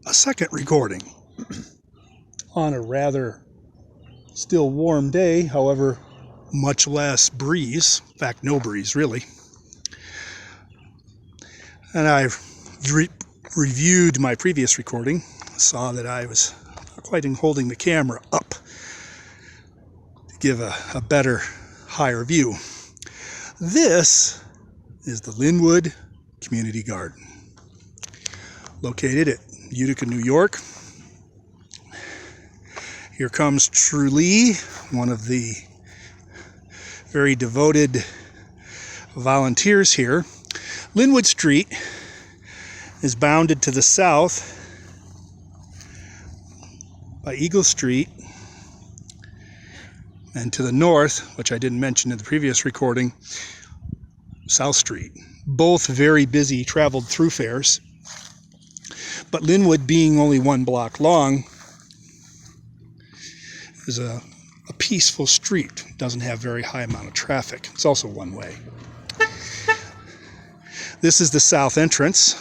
a second recording on a rather still warm day, however, much less breeze. In fact, no breeze, really. And I've reviewed my previous recording, saw that I was not quite holding the camera up to give a better, higher view. This is the Linwood Community Garden, located at Utica, New York. Here comes Trulie, one of the very devoted volunteers here. Linwood Street is bounded to the south by Eagle Street, and to the north, which I didn't mention in the previous recording, South Street. Both very busy traveled thoroughfares, but Linwood, being only 1 block long, is a peaceful street. It doesn't have very high amount of traffic. It's also one way. This is the south entrance.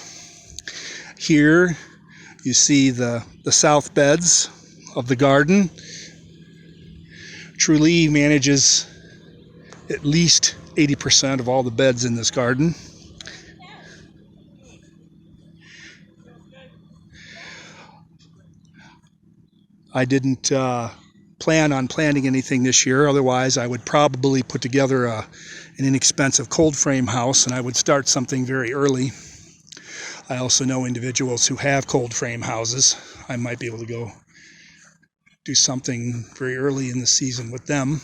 Here you see the south beds of the garden. Trulie manages at least 80% of all the beds in this garden. I didn't plan on planting anything this year. Otherwise, I would probably put together an inexpensive cold frame house, and I would start something very early. I also know individuals who have cold frame houses. I might be able to go do something very early in the season with them.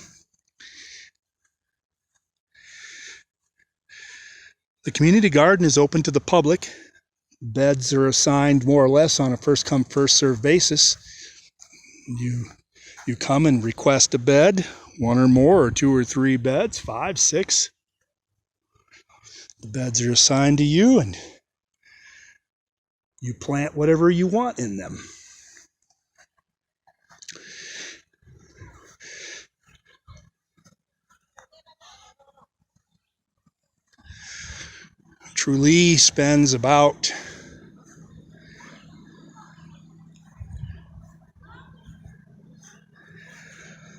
The community garden is open to the public. Beds are assigned more or less on a first-come, first-served basis. You come and request a bed, 1 or more, or 2 or 3 beds, 5, 6. The beds are assigned to you, and you plant whatever you want in them. Trulie spends about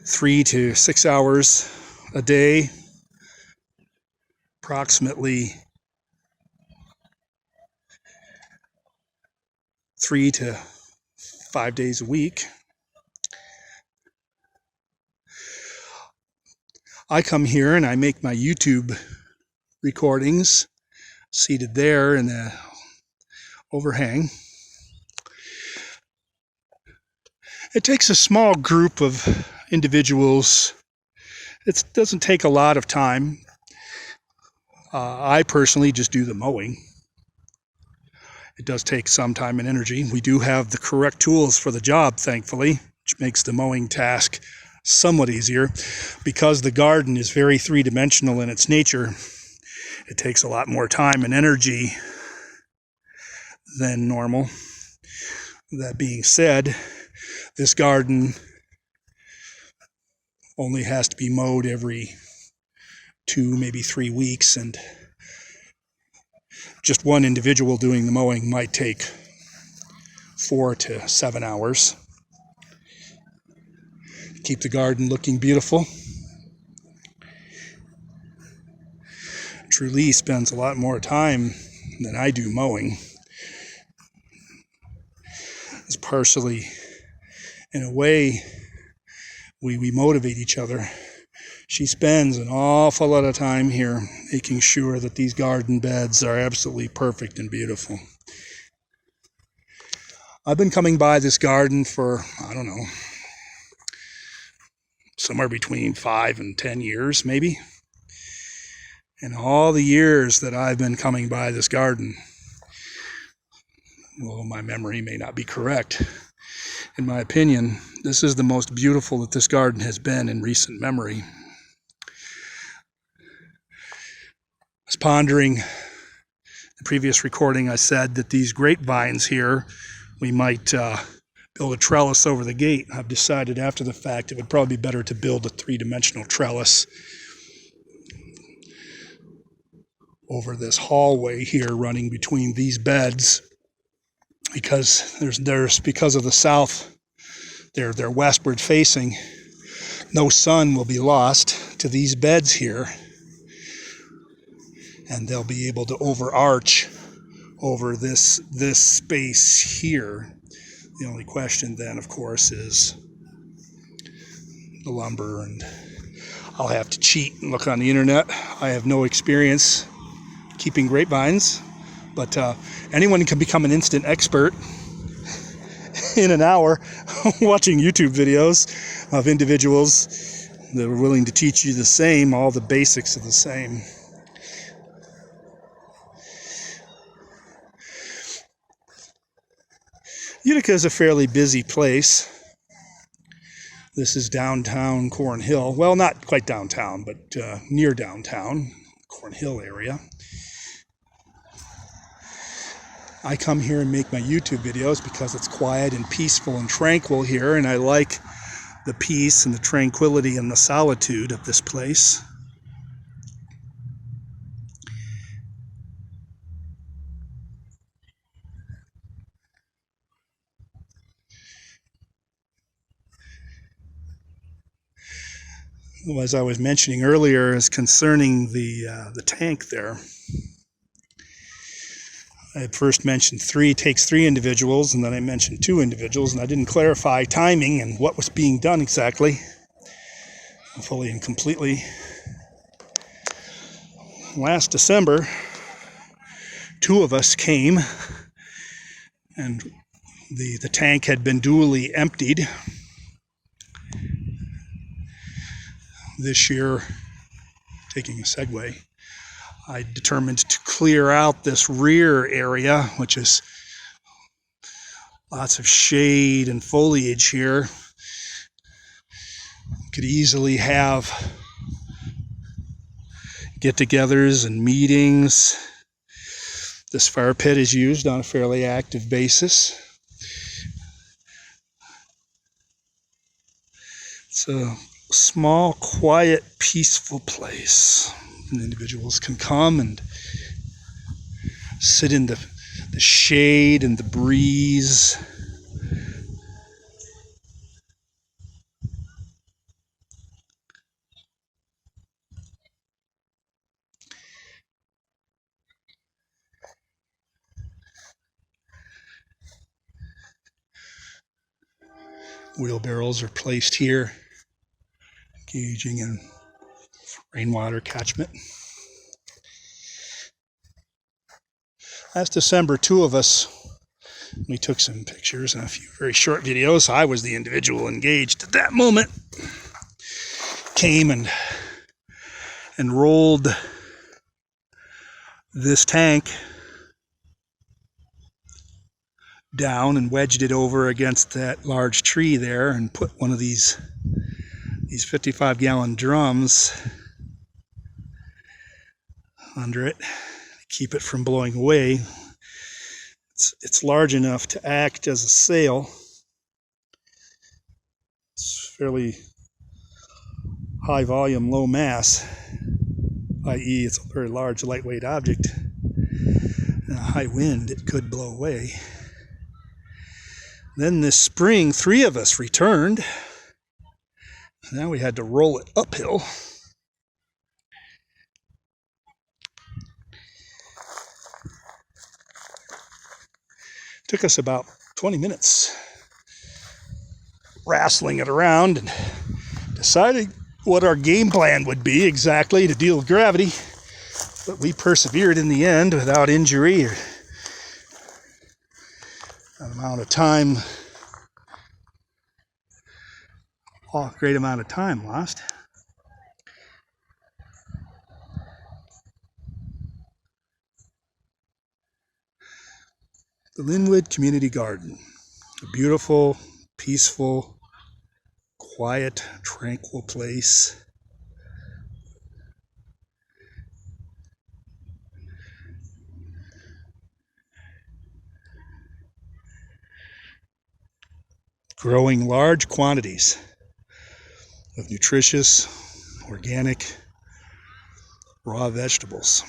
three to 6 hours a day, approximately 3 to 5 days a week. I come here and I make my YouTube recordings seated there in the overhang. It takes a small group of individuals. It doesn't take a lot of time. I personally just do the mowing. It does take some time and energy. We do have the correct tools for the job, thankfully, which makes the mowing task somewhat easier. Because the garden is very three-dimensional in its nature, it takes a lot more time and energy than normal. That being said, this garden only has to be mowed every 2, maybe 3 weeks, and just one individual doing the mowing might take 4 to 7 hours. Keep the garden looking beautiful. Trulie spends a lot more time than I do mowing. It's partially, in a way, we motivate each other. She spends an awful lot of time here making sure that these garden beds are absolutely perfect and beautiful. I've been coming by this garden for, I don't know, somewhere between 5 and 10 years, maybe. In all the years that I've been coming by this garden, well, my memory may not be correct. In my opinion, this is the most beautiful that this garden has been in recent memory. I was pondering the previous recording. I said that these grapevines here, we might build a trellis over the gate. I've decided after the fact it would probably be better to build a 3-dimensional trellis over this hallway here running between these beds because because of the south, they're westward facing. No sun will be lost to these beds here, and they'll be able to overarch over this space here. The only question then, of course, is the lumber, and I'll have to cheat and look on the internet. I have no experience keeping grapevines, but anyone can become an instant expert in an hour watching YouTube videos of individuals that are willing to teach you the same, all the basics of the same. Utica is a fairly busy place. This is downtown Cornhill. Well, not quite downtown, but near downtown, Cornhill area. I come here and make my YouTube videos because it's quiet and peaceful and tranquil here, and I like the peace and the tranquility and the solitude of this place. As I was mentioning earlier, is concerning the tank there. I had first mentioned takes three individuals, and then I mentioned 2 individuals, and I didn't clarify timing and what was being done exactly, fully and completely. Last December, 2 of us came, and the tank had been duly emptied. This year, taking a segue, I determined to clear out this rear area, which is lots of shade and foliage here. Could easily have get-togethers and meetings. This fire pit is used on a fairly active basis. It's a small, quiet, peaceful place. And individuals can come and sit in the shade and the breeze. Wheelbarrows are placed here, engaging in rainwater catchment. Last December, 2 of us, we took some pictures and a few very short videos. I was the individual engaged at that moment. Came and rolled this tank down and wedged it over against that large tree there, and put one of these 55-gallon drums under it, keep it from blowing away. It's large enough to act as a sail. It's fairly high volume, low mass, i.e. it's a very large, lightweight object. In a high wind, it could blow away. Then this spring, 3 of us returned. Now we had to roll it uphill. Took us about 20 minutes wrestling it around and deciding what our game plan would be exactly to deal with gravity. But we persevered in the end without injury or an amount of time, a great amount of time lost. The Linwood Community Garden, a beautiful, peaceful, quiet, tranquil place. Growing large quantities of nutritious, organic, raw vegetables.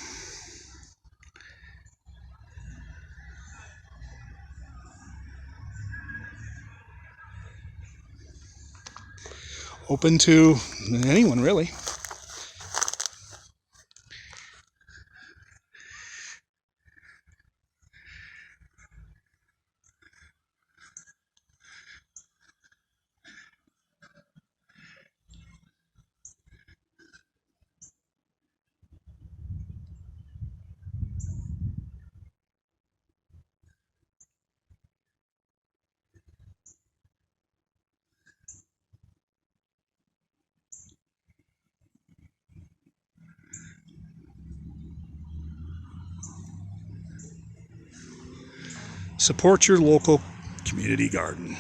open to anyone, really. Support your local community garden.